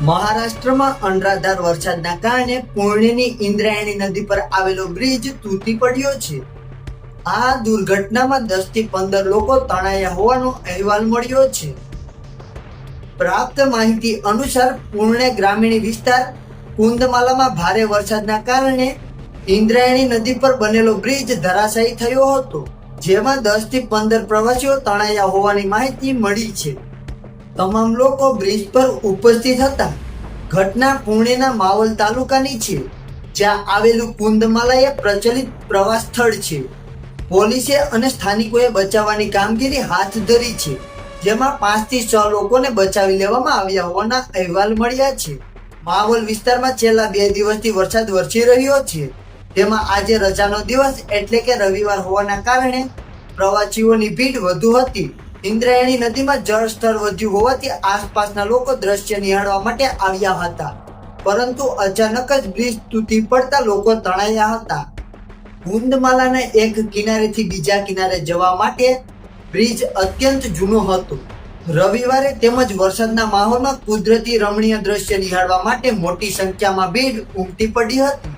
મહારાષ્ટ્રમાં અનરાધાર વરસાદના કારણે પૂર્ણેની ઇન્દ્રાયણી નદી પર આવેલો બ્રિજ તૂટી પડ્યો છે. આ દુર્ઘટનામાં 10 થી 15 લોકો તણાયા હોવાનો અહેવાલ મળ્યો છે. પ્રાપ્ત માહિતી અનુસાર પૂર્ણે ગ્રામીણ વિસ્તાર કુંદમાલામાં ભારે વરસાદના કારણે ઇન્દ્રાયણી નદી પર બનેલો બ્રિજ ધરાશાયી થયો હતો, જેમાં 10 થી 15 પ્રવાસીઓ તણાયા હોવાની માહિતી મળી છે. તમામ લોકો બ્રિજ પર ઉપસ્થિત હતા. ઘટના પુણેના માવલ તાલુકાની છે, જ્યાં આવેલું કુંદમાલા એ પ્રચલિત પ્રવાસ સ્થળ છે. પોલીસે અને સ્થાનિકોએ બચાવવાની કામગીરી હાથ ધરી છે, જેમાં 5 થી 6 લોકોને બચાવી લેવામાં આવ્યા હોવાના અહેવાલ મળ્યા છે. માવલ વિસ્તારમાં છેલ્લા 2 દિવસથી વરસાદ વરસી રહ્યો છે, તેમાં આજે રજાનો દિવસ એટલે કે રવિવાર હોવાના કારણે પ્રવાસીઓની ભીડ વધુ હતી. ઇન્દ્રાયણી નદીમાં જળસ્તર વધ્યું હોવાથી આસપાસના લોકો દ્રશ્ય નિહાળવા માટે આવ્યા હતા, પરંતુ અચાનક જ બ્રિજ તૂટી પડતા લોકો તણાયા હતા. કુંદમાલાના એક કિનારેથી બીજા કિનારે જવા માટે બ્રિજ અત્યંત જૂનો હતો. રવિવારે તેમજ વરસાદના માહોલમાં કુદરતી રમણીય દ્રશ્ય નિહાળવા માટે મોટી સંખ્યામાં ભીડ ઉમટી પડી હતી.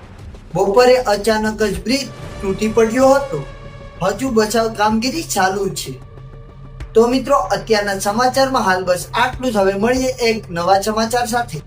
બપોરે અચાનક જ બ્રિજ તૂટી પડ્યો હતો. હજુ બચાવ કામગીરી ચાલુ છે. તો મિત્રો, અત્યારના સમાચારમાં હાલ બસ આટલું જ. હવે મળીએ એક નવા સમાચાર સાથે.